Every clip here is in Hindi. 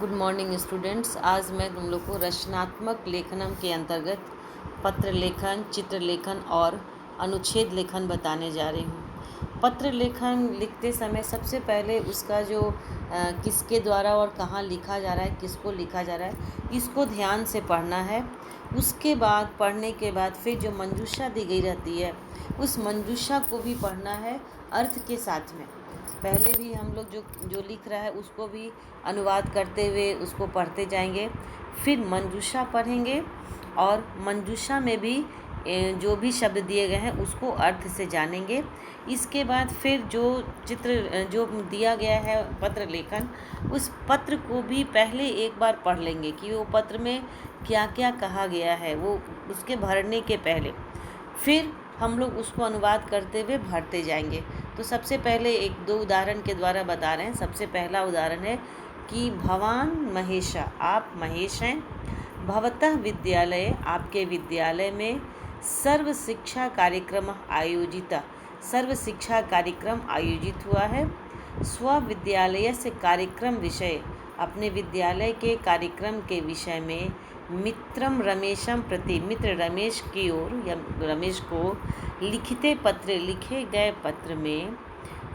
Good morning students. आज मैं तुम लोग को रचनात्मक लेखनम के अंतर्गत पत्र लेखन, चित्र लेखन और अनुच्छेद लेखन बताने जा रही हूँ। पत्र लेखन लिखते समय सबसे पहले उसका जो किसके द्वारा और कहाँ लिखा जा रहा है, किसको लिखा जा रहा है, इसको ध्यान से पढ़ना है। उसके बाद पढ़ने के बाद फिर जो मंजूषा दी गई रहती है उस मंजूषा को भी पढ़ना है अर्थ के साथ में। पहले भी हम लोग जो लिख रहा है उसको भी अनुवाद करते हुए उसको पढ़ते जाएंगे, फिर मंजूषा पढ़ेंगे और मंजूषा में भी जो भी शब्द दिए गए हैं उसको अर्थ से जानेंगे। इसके बाद फिर जो चित्र जो दिया गया है पत्र लेखन, उस पत्र को भी पहले एक बार पढ़ लेंगे कि वो पत्र में क्या क्या कहा गया है, वो उसके भरने के पहले फिर हम लोग उसको अनुवाद करते हुए भरते जाएंगे। तो सबसे पहले एक दो उदाहरण के द्वारा बता रहे हैं। सबसे पहला उदाहरण है कि भवान महेशा, आप महेश हैं, भवतः विद्यालय, आपके विद्यालय में सर्व शिक्षा कार्यक्रम आयोजित, सर्व शिक्षा कार्यक्रम आयोजित हुआ है। स्वविद्यालय से कार्यक्रम विषय, अपने विद्यालय के कार्यक्रम के विषय में मित्रम रमेशम प्रति, मित्र रमेश की ओर या रमेश को लिखिते पत्र, लिखे गए पत्र में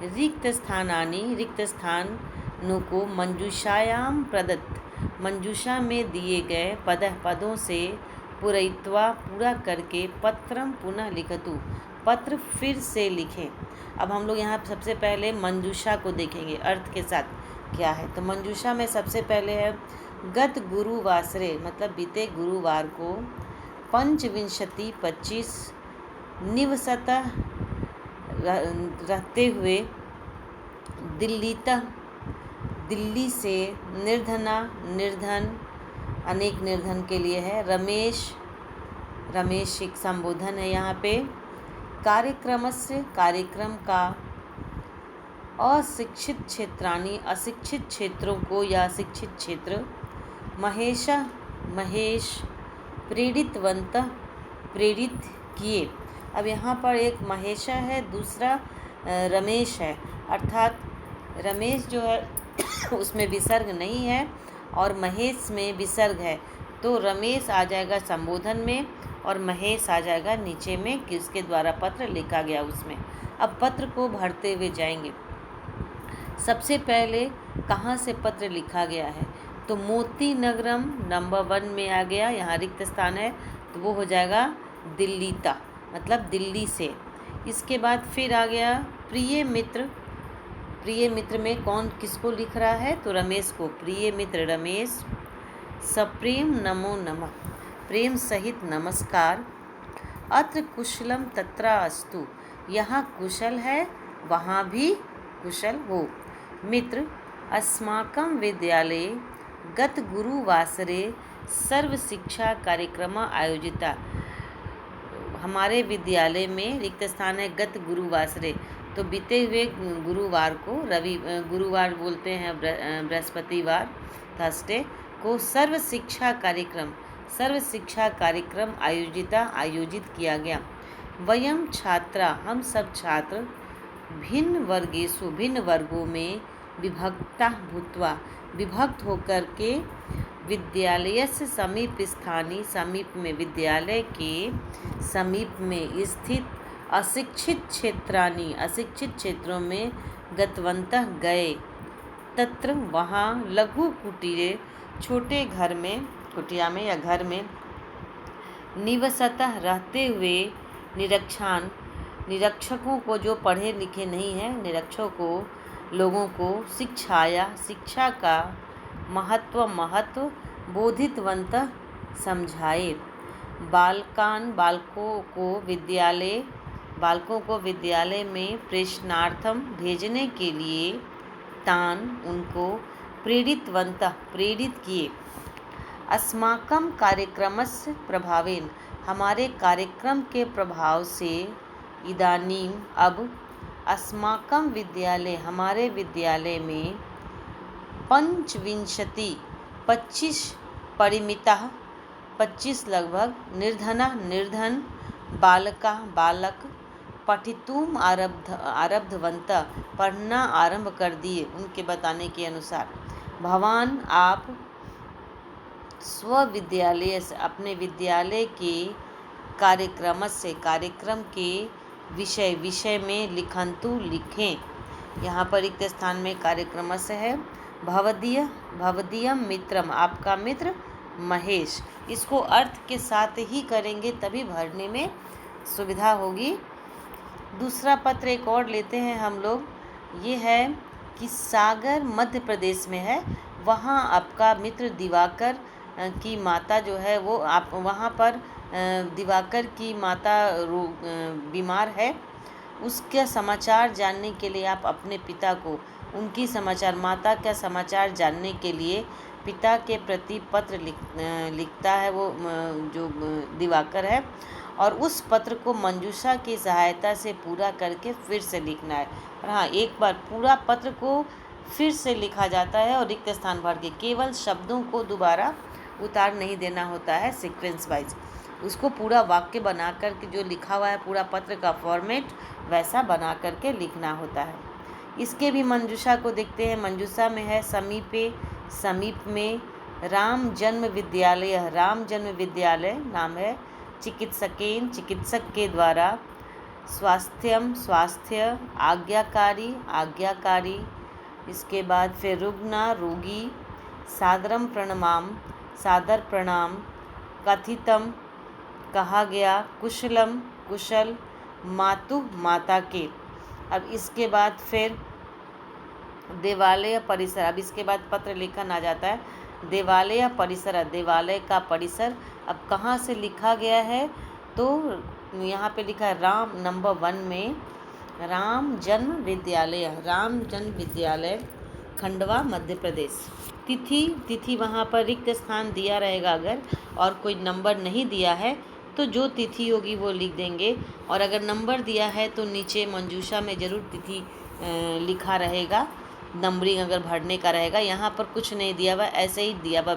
रिक्त स्थानानि, रिक्त स्थानों को मंजूषायाम प्रदत्त, मंजूषा में दिए गए पदों से पूरयित्वा, पूरा करके पत्रम पुनः लिखतु, पत्र फिर से लिखें। अब हम लोग यहाँ सबसे पहले मंजूषा को देखेंगे अर्थ के साथ क्या है। तो मंजूषा में सबसे पहले है गत गुरुवासरे, मतलब बीते गुरुवार को, पंचविंशति 25 निवसतः रहते हुए दिल्ली से निर्धना, निर्धन अनेक निर्धन के लिए है, रमेश एक संबोधन है यहाँ पे, कार्यक्रमस्य, कार्यक्रम का, अशिक्षित क्षेत्राणि, अशिक्षित क्षेत्रों को या अशिक्षित क्षेत्र, महेश प्रेरितवंत, प्रेरित किए। अब यहाँ पर एक महेशा है, दूसरा रमेश है, अर्थात रमेश जो है उसमें विसर्ग नहीं है और महेश में विसर्ग है, तो रमेश आ जाएगा संबोधन में और महेश आ जाएगा नीचे में किसके द्वारा पत्र लिखा गया उसमें। अब पत्र को भरते हुए जाएंगे। सबसे पहले कहाँ से पत्र लिखा गया है, तो मोती नगरम नंबर 1 में आ गया, यहाँ रिक्त स्थान है तो वो हो जाएगा दिल्लीता, मतलब दिल्ली से। इसके बाद फिर आ गया प्रिय मित्र, प्रिय मित्र में कौन किसको लिख रहा है, तो रमेश को, प्रिय मित्र रमेश, सप्रेम नमो नमः, प्रेम सहित नमस्कार, अत्र कुशलम तत्रा अस्तु, यहाँ कुशल है वहाँ भी कुशल हो, मित्र अस्माकं विद्यालये गत गुरुवासरे सर्व शिक्षा कार्यक्रम आयोजिता, हमारे विद्यालय में रिक्त स्थान है गत गुरुवासरे, तो बीते हुए गुरुवार को, गुरुवार बोलते हैं बृहस्पतिवार, थर्सडे को, सर्व शिक्षा कार्यक्रम आयोजित किया गया। वयम छात्रा, हम सब छात्र, भिन्न वर्गेषु, भिन्न वर्गों में, विभक्ता भूत्वा, विभक्त होकर के, विद्यालय से समीप स्थानीय, समीप में, विद्यालय के समीप में स्थित अशिक्षित क्षेत्राणि, अशिक्षित क्षेत्रों में, गतवन्तः गए, तत्र वहाँ, लघु कुटीरे, छोटे घर में, कुटिया में या घर में, निवसतः रहते हुए, निरक्षकों को, जो पढ़े लिखे नहीं हैं, निरक्षकों को, लोगों को, शिक्षाया, शिक्षा का महत्व बोधितवन्तः समझाए, बालकों को विद्यालय में प्रेषणार्थम, भेजने के लिए, तान उनको, प्रेरितवन्तः प्रेरित किए, अस्माकं कार्यक्रमस्य प्रभावेन, हमारे कार्यक्रम के प्रभाव से, इदानीम अब, अस्माकं विद्यालय, हमारे विद्यालय में, पंचविंशति 25 परिमितः 25 लगभग, निर्धना निर्धन, बालका बालक, पठितुम आरब्धवन्तः पढ़ना आरंभ कर दिए, उनके बताने के अनुसार, भवान आप स्वविद्यालय से अपने विद्यालय के कार्यक्रम के विषय में लिखन्तु लिखें। यहाँ पर रिक्त स्थान में कार्यक्रम से है। भवदीयम मित्रम आपका मित्र महेश। इसको अर्थ के साथ ही करेंगे तभी भरने में सुविधा होगी। दूसरा पत्र एक और लेते हैं हम लोग। ये है कि सागर मध्य प्रदेश में है, वहाँ आपका मित्र दिवाकर की माता जो है वो आप वहाँ पर दिवाकर की माता बीमार है, उसका समाचार जानने के लिए आप अपने पिता को उनकी समाचार माता का समाचार जानने के लिए पिता के प्रति पत्र लिखता है वो जो दिवाकर है, और उस पत्र को मंजूषा की सहायता से पूरा करके फिर से लिखना है। और हाँ, एक बार पूरा पत्र को फिर से लिखा जाता है और रिक्त स्थान भर के केवल शब्दों को दोबारा उतार नहीं देना होता है सीक्वेंस वाइज, उसको पूरा वाक्य बना कर के जो लिखा हुआ है पूरा पत्र का फॉर्मेट वैसा बना करके लिखना होता है। इसके भी मंजूषा को देखते हैं। मंजूषा में है समीप में राम जन्म विद्यालय नाम है, चिकित्सक के द्वारा स्वास्थ्य, आज्ञाकारी। इसके बाद फिर रुग्ना रोगी, सादर प्रणाम, कथितम कहा गया, कुशल, माता के। अब इसके बाद फिर देवालय परिसर। अब इसके बाद पत्र लेखन आ जाता है। देवालय का परिसर। अब कहाँ से लिखा गया है तो यहाँ पे लिखा है राम नंबर 1 में राम जन्म विद्यालय खंडवा मध्य प्रदेश। तिथि वहाँ पर रिक्त स्थान दिया रहेगा, अगर और कोई नंबर नहीं दिया है तो जो तिथि होगी वो लिख देंगे, और अगर नंबर दिया है तो नीचे मंजूषा में ज़रूर तिथि लिखा रहेगा, नंबरिंग अगर भरने का रहेगा। यहाँ पर कुछ नहीं दिया हुआ, ऐसे ही दिया हुआ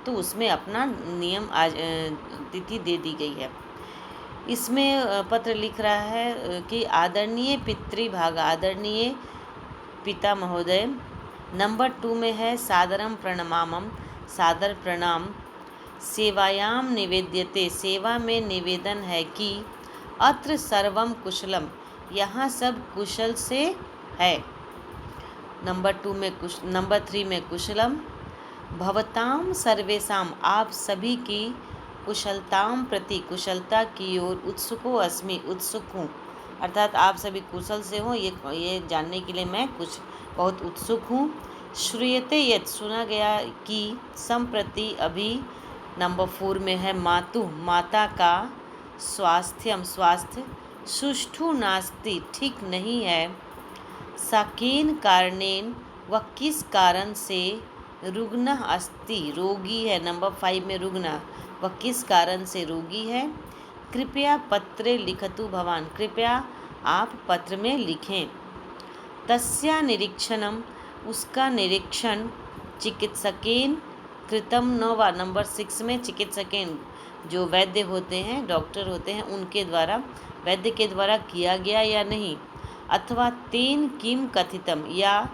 तो उसमें अपना नियम तिथि दे दी गई है। इसमें पत्र लिख रहा है कि आदरणीय पिता महोदय। नंबर 2 में है सादर प्रणाम, सेवायाम निवेद्यते, सेवा में निवेदन है कि अत्र सर्वम कुशलम, यहाँ सब कुशल से है। नंबर 3 में कुशलम, भवताम सर्वेशाम, आप सभी की कुशलताम प्रति, कुशलता की ओर उत्सुक हूँ, अर्थात आप सभी कुशल से हो ये जानने के लिए मैं बहुत उत्सुक हूँ। श्रूयते यत्, सुना गया कि, संप्रति अभी। नंबर 4 में है माता का स्वास्थ्य, सुष्ठु नास्ति, ठीक नहीं है। साकेन कारणेन, वह किस कारण से, रुग्ण अस्ति, रोगी है। नंबर 5 में रुग्ण, वह किस कारण से रोगी है। कृपया पत्रे लिखतु भवान, कृपया आप पत्र में लिखें। तस्या निरीक्षणम, उसका निरीक्षण, चिकित्सकेन कृतम न वा, नंबर 6 में चिकित्सकेन, जो वैद्य होते हैं डॉक्टर होते हैं उनके द्वारा वैद्य के द्वारा किया गया या नहीं, अथवा तेन किम कथितम, या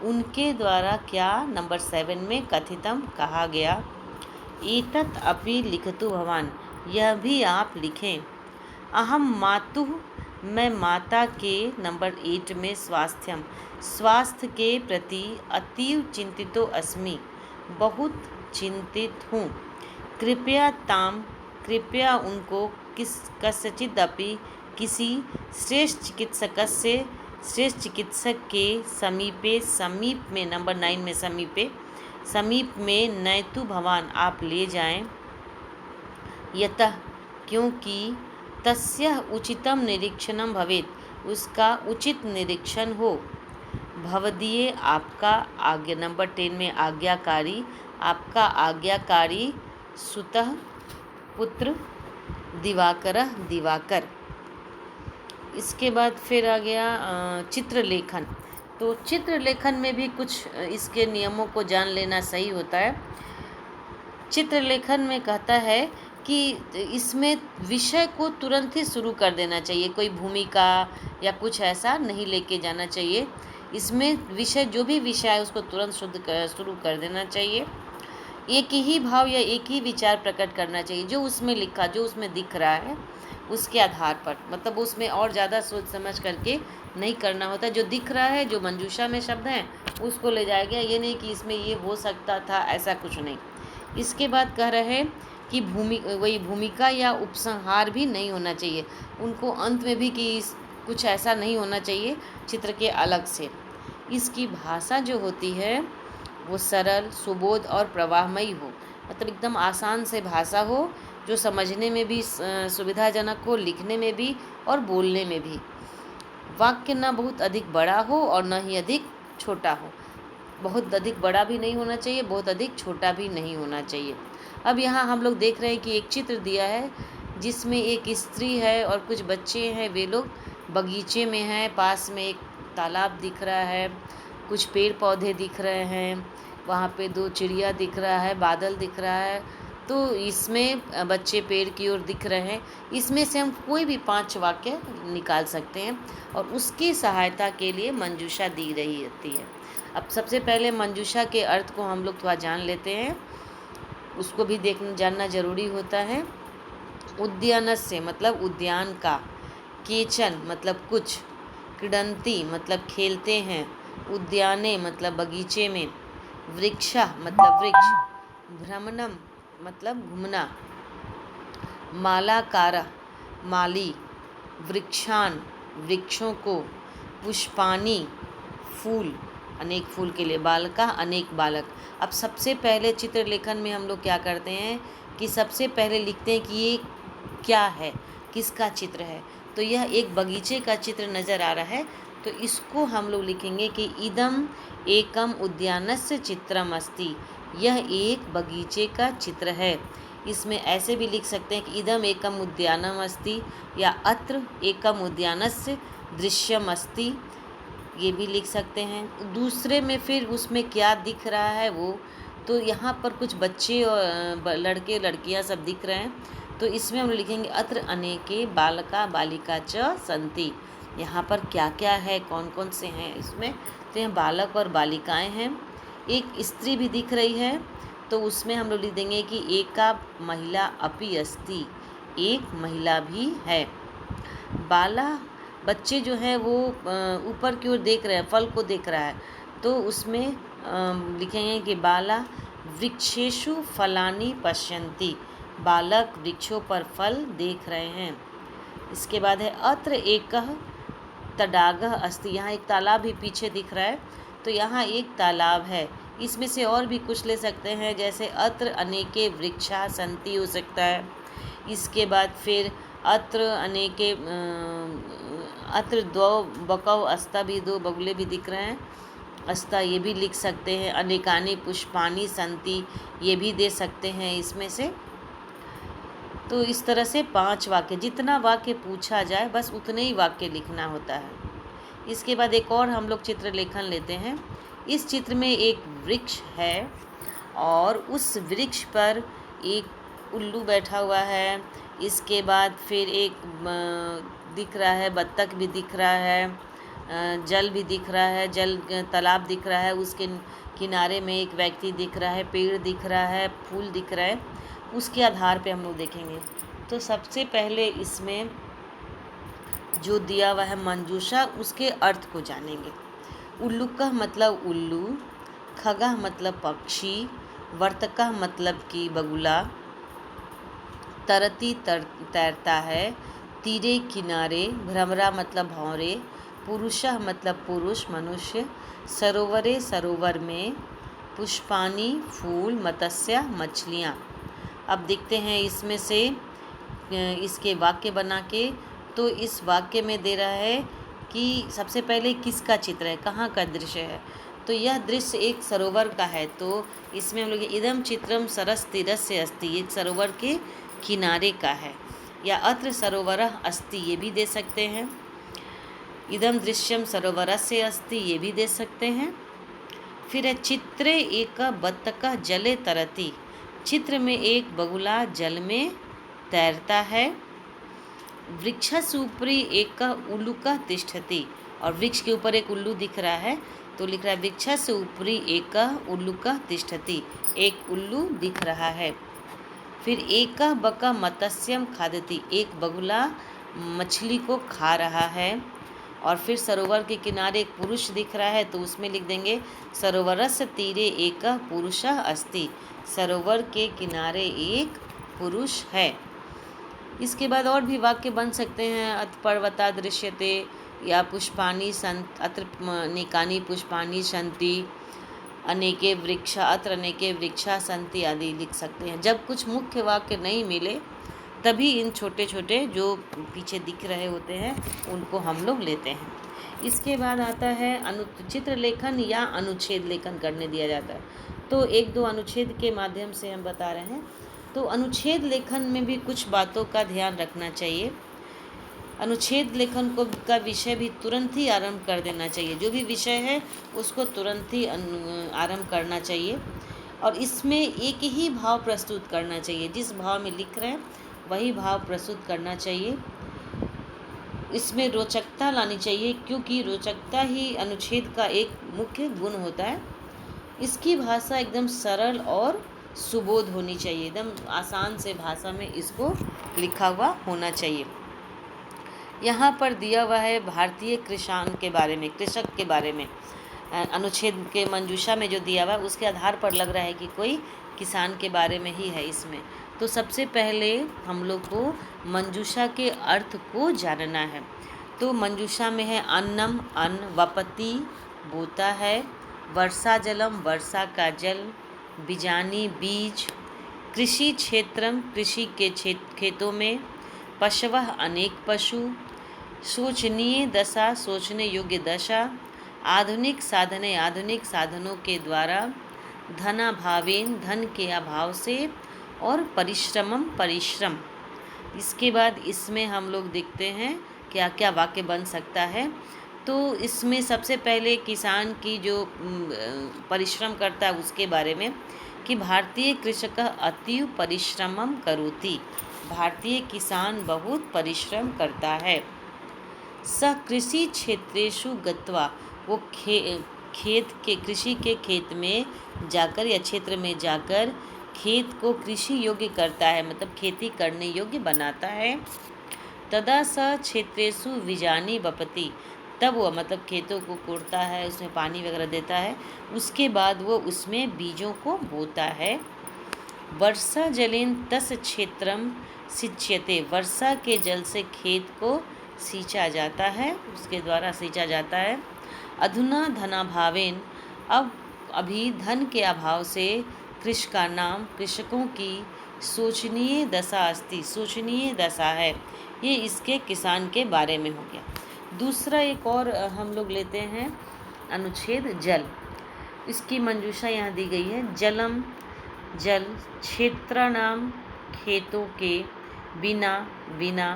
उनके द्वारा क्या, नंबर 7 में कथितम कहा गया। एतत् अपि लिखतु भवान, यह भी आप लिखें। अहम मातुः, मैं माता के, नंबर 8 में स्वास्थ्य के प्रति अतीव चिंतितो अस्मि, बहुत चिंतित हूँ। कृपया उनको कस्यचित् अपि, किसी श्रेष्ठ चिकित्सक के समीप में, नंबर 9 में समीप में नयतु भवान, आप ले जाएं। यतः, क्योंकि, तस्य उचितम निरीक्षणम भवेत्, उसका उचित निरीक्षण हो। भवदीय, आपका आज्ञा, नंबर 10 में आज्ञाकारी, आपका आज्ञाकारी सुतः पुत्र दिवाकर। इसके बाद फिर आ गया चित्रलेखन। तो चित्रलेखन में भी कुछ इसके नियमों को जान लेना सही होता है। चित्रलेखन में कहता है कि इसमें विषय को तुरंत ही शुरू कर देना चाहिए, कोई भूमिका या कुछ ऐसा नहीं लेके जाना चाहिए। इसमें विषय जो भी विषय है उसको तुरंत शुरू कर देना चाहिए। एक ही भाव या एक ही विचार प्रकट करना चाहिए, जो उसमें लिखा, जो उसमें दिख रहा है उसके आधार पर, मतलब उसमें और ज़्यादा सोच समझ करके नहीं करना होता। जो दिख रहा है, जो मंजूषा में शब्द हैं उसको ले जाया गया, ये नहीं कि इसमें ये हो सकता था, ऐसा कुछ नहीं। इसके बाद कह रहे हैं कि भूमिका या उपसंहार भी नहीं होना चाहिए, उनको अंत में भी कि कुछ ऐसा नहीं होना चाहिए चित्र के अलग से। इसकी भाषा जो होती है वो सरल, सुबोध और प्रवाहमयी हो, मतलब एकदम आसान से भाषा हो, जो समझने में भी सुविधाजनक हो, लिखने में भी और बोलने में भी। वाक्य ना बहुत अधिक बड़ा हो और न ही अधिक छोटा हो, बहुत अधिक बड़ा भी नहीं होना चाहिए, बहुत अधिक छोटा भी नहीं होना चाहिए। अब यहाँ हम लोग देख रहे हैं कि एक चित्र दिया है जिसमें एक स्त्री है और कुछ बच्चे हैं, वे लोग बगीचे में हैं, पास में एक तालाब दिख रहा है, कुछ पेड़ पौधे दिख रहे हैं, वहाँ पे 2 चिड़िया दिख रहा है, बादल दिख रहा है। तो इसमें बच्चे पेड़ की ओर दिख रहे हैं। इसमें से हम कोई भी 5 वाक्य निकाल सकते हैं और उसकी सहायता के लिए मंजूषा दी रही होती है। अब सबसे पहले मंजूषा के अर्थ को हम लोग थोड़ा जान लेते हैं, उसको भी जानना जरूरी होता है। उद्यानस्य मतलब उद्यान का, केचन मतलब कुछ, क्रीडन्ति मतलब खेलते हैं, उद्याने मतलब बगीचे में, वृक्षा मतलब वृक्ष, भ्रमणम मतलब घूमना, मालाकार माली, वृक्षान वृक्षों को, पुष्पानी फूल, अनेक फूल के लिए, बालका अनेक बालक। अब सबसे पहले चित्र लेखन में हम लोग क्या करते हैं कि सबसे पहले लिखते हैं कि ये क्या है, किसका चित्र है। तो यह एक बगीचे का चित्र नज़र आ रहा है, तो इसको हम लोग लिखेंगे कि इदम एकम उद्यानस्य चित्रम अस्ति, यह एक बगीचे का चित्र है। इसमें ऐसे भी लिख सकते हैं कि इदम एकम उद्यानम अस्ति या अत्र एकम उद्यानस्य दृश्यम अस्ति, ये भी लिख सकते हैं। दूसरे में फिर उसमें क्या दिख रहा है वो, तो यहाँ पर कुछ बच्चे और लड़के लड़कियाँ सब दिख रहे हैं, तो इसमें हम लिखेंगे अत्र अनेके बालका बालिका च सन्ति, यहाँ पर क्या क्या है, कौन कौन से हैं इसमें, तो यहाँ बालक और बालिकाएं हैं। एक स्त्री भी दिख रही है, तो उसमें हम लोग लिख देंगे कि एका महिला अपि अस्ति, एक महिला भी है। बाला बच्चे जो हैं वो ऊपर की ओर देख रहे हैं, फल को देख रहा है, तो उसमें लिखेंगे कि बाला वृक्षेषु फलानि पश्यन्ति, बालक वृक्षों पर फल देख रहे हैं। इसके बाद है अत्र एकः तडागः अस्ति, यहाँ एक तालाब भी पीछे दिख रहा है, तो यहाँ एक तालाब है। इसमें से और भी कुछ ले सकते हैं, जैसे अत्र अनेके वृक्षा सन्ति हो सकता है। इसके बाद फिर अत्र अनेके अत्र 2 बकव अस्ता, भी 2 बगुले भी दिख रहे हैं, अस्ता ये भी लिख सकते हैं। अनेकानि पुष्पानि सन्ति, ये भी दे सकते हैं इसमें से। तो इस तरह से 5 वाक्य, जितना वाक्य पूछा जाए बस उतने ही वाक्य लिखना होता है। इसके बाद एक और हम लोग चित्र लेखन लेते हैं। इस चित्र में एक वृक्ष है और उस वृक्ष पर एक उल्लू बैठा हुआ है। इसके बाद फिर एक दिख रहा है, बत्तख भी दिख रहा है, जल भी दिख रहा है, जल तालाब दिख रहा है, उसके किनारे में एक व्यक्ति दिख रहा है, पेड़ दिख रहा है, फूल दिख रहा है। उसके आधार पे हम लोग देखेंगे। तो सबसे पहले इसमें जो दिया हुआ है मंजूषा, उसके अर्थ को जानेंगे। उल्लुकः मतलब उल्लू, खगः मतलब पक्षी, वर्तकः मतलब कि बगुला, तरती तैरता है, तीरे किनारे, भ्रमरा मतलब भौरे, पुरुषः मतलब पुरुष मनुष्य, सरोवरे सरोवर में, पुष्पानी फूल, मत्स्य मछलियाँ। अब देखते हैं इसमें से इसके वाक्य बना के। तो इस वाक्य में दे रहा है कि सबसे पहले किसका चित्र है, कहाँ का दृश्य है, तो यह दृश्य एक सरोवर का है। तो इसमें हम लोग इदम चित्रम सरस तीरस्य अस्ति, एक सरोवर के किनारे का है, या अत्र सरोवरः अस्ति ये भी दे सकते हैं। इदम दृश्यम सरोवरस्य अस्ति ये भी दे सकते हैं। फिर है चित्रे एक बत्तकः जले तरति, चित्र में एक बगुला जल में तैरता है। वृक्षस्योपरि एक उल्लुकः तिष्ठति, और वृक्ष के ऊपर एक उल्लू दिख रहा है, तो लिख रहा है वृक्षस्य उपरि एकः उल्लूकः तिष्ठति, एक उल्लू दिख रहा है। फिर एकः बकः मत्स्यं खादति, एक बगुला मछली को खा रहा है। और फिर सरोवर के किनारे एक पुरुष दिख रहा है, तो उसमें लिख देंगे सरोवरस्य तीरे एकः पुरुषः अस्ति, सरोवर के किनारे एक पुरुष है। इसके बाद और भी वाक्य बन सकते हैं, अथ पर्वता दृश्यते, या पुष्पाणि सन्ति अत्र अनेकानि पुष्पाणि सन्ति, अनेके वृक्षा अत्र अनेके वृक्षा सन्ति आदि लिख सकते हैं। जब कुछ मुख्य वाक्य नहीं मिले तभी इन छोटे छोटे जो पीछे दिख रहे होते हैं उनको हम लोग लेते हैं। इसके बाद आता है चित्र लेखन या अनुच्छेद लेखन करने दिया जाता है। तो एक दो अनुच्छेद के माध्यम से हम बता रहे हैं। तो अनुच्छेद लेखन में भी कुछ बातों का ध्यान रखना चाहिए। अनुच्छेद लेखन का विषय भी तुरंत ही आरंभ कर देना चाहिए। जो भी विषय है उसको तुरंत ही आरंभ करना चाहिए, और इसमें एक ही भाव प्रस्तुत करना चाहिए। जिस भाव में लिख रहे हैं वही भाव प्रस्तुत करना चाहिए। इसमें रोचकता लानी चाहिए, क्योंकि रोचकता ही अनुच्छेद का एक मुख्य गुण होता है। इसकी भाषा एकदम सरल और सुबोध होनी चाहिए, एकदम आसान से भाषा में इसको लिखा हुआ होना चाहिए। यहाँ पर दिया हुआ है भारतीय किसान के बारे में, कृषक के बारे में। अनुच्छेद के मंजूषा में जो दिया हुआ है उसके आधार पर लग रहा है कि कोई किसान के बारे में ही है इसमें। तो सबसे पहले हम लोग को मंजूषा के अर्थ को जानना है। तो मंजूषा में है अन्नम, अन्न, वपति बोता है, वर्षा जलम, वर्षा का जल, बीजानी बीज, कृषि क्षेत्रम, कृषि के खेतों में, पशवः अनेक पशु, शोचनीय दशा, सोचने योग्य दशा, आधुनिक साधने, आधुनिक साधनों के द्वारा, धनाभावेन, धन के अभाव से, और परिश्रमम, परिश्रम। इसके बाद इसमें हम लोग देखते हैं क्या क्या वाक्य बन सकता है। तो इसमें सबसे पहले किसान की जो परिश्रम करता है उसके बारे में, कि भारतीय कृषक अतीव परिश्रमम करोति, भारतीय किसान बहुत परिश्रम करता है। स कृषि क्षेत्रेषु गत्वा, वो खेत के कृषि के खेत में जाकर या क्षेत्र में जाकर खेत को कृषि योग्य करता है, मतलब खेती करने योग्य बनाता है। तदा स क्षेत्रेषु बीजानि वपति, तब वो मतलब खेतों को कोड़ता है, उसमें पानी वगैरह देता है, उसके बाद वो उसमें बीजों को बोता है। वर्षा जलेन तस् क्षेत्रम सिंच्यते, वर्षा के जल से खेत को सींचा जाता है, उसके द्वारा सींचा जाता है। अधुना धनाभावेन, अब अभी धन के अभाव से, कृषका नाम, कृषकों की शोचनीय दशा अस्ति, शोचनीय दशा है। ये इसके किसान के बारे में हो गया। दूसरा एक और हम लोग लेते हैं अनुच्छेद जल। इसकी मंजूषा यहाँ दी गई है। जलम, जल, क्षेत्राणाम, खेतों के, बिना, बिना,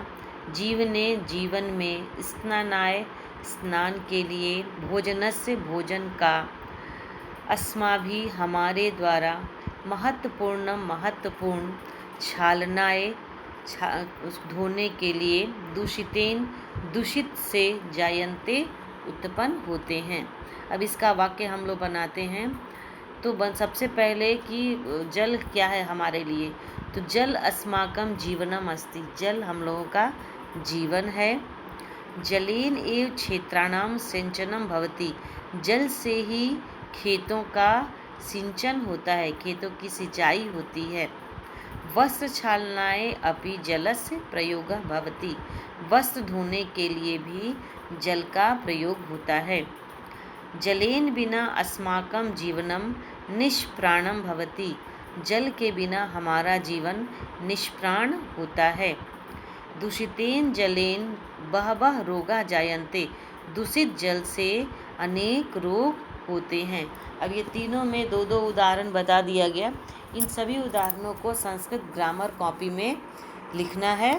जीवने, जीवन में, स्नानाय, स्नान के लिए, भोजनस्य, भोजन का, अस्माभि, हमारे द्वारा, महत्वपूर्ण, महत्वपूर्ण, क्षालनाय, धोने के लिए, दूषितेन, दूषित से, जायन्ते, उत्पन्न होते हैं। अब इसका वाक्य हम लोग बनाते हैं। तो सबसे पहले कि जल क्या है हमारे लिए, तो जल अस्माकं जीवनम अस्ति, जल हम लोगों का जीवन है। जलेन एव क्षेत्राणाम सिंचनम भवति, जल से ही खेतों का सिंचन होता है, खेतों की सिंचाई होती है। वस्त्र क्षालनाय अपि जलस्य प्रयोगः भवति, वस्त्र धोने के लिए भी जल का प्रयोग होता है। जलेन बिना अस्माकं जीवनम निष्प्राणम भवति, जल के बिना हमारा जीवन निष्प्राण होता है। दूषितेन जलेन बहवः रोगा जायन्ते, दूषित जल से अनेक रोग होते हैं। अब ये तीनों में दो दो उदाहरण बता दिया गया। इन सभी उदाहरणों को संस्कृत ग्रामर कॉपी में लिखना है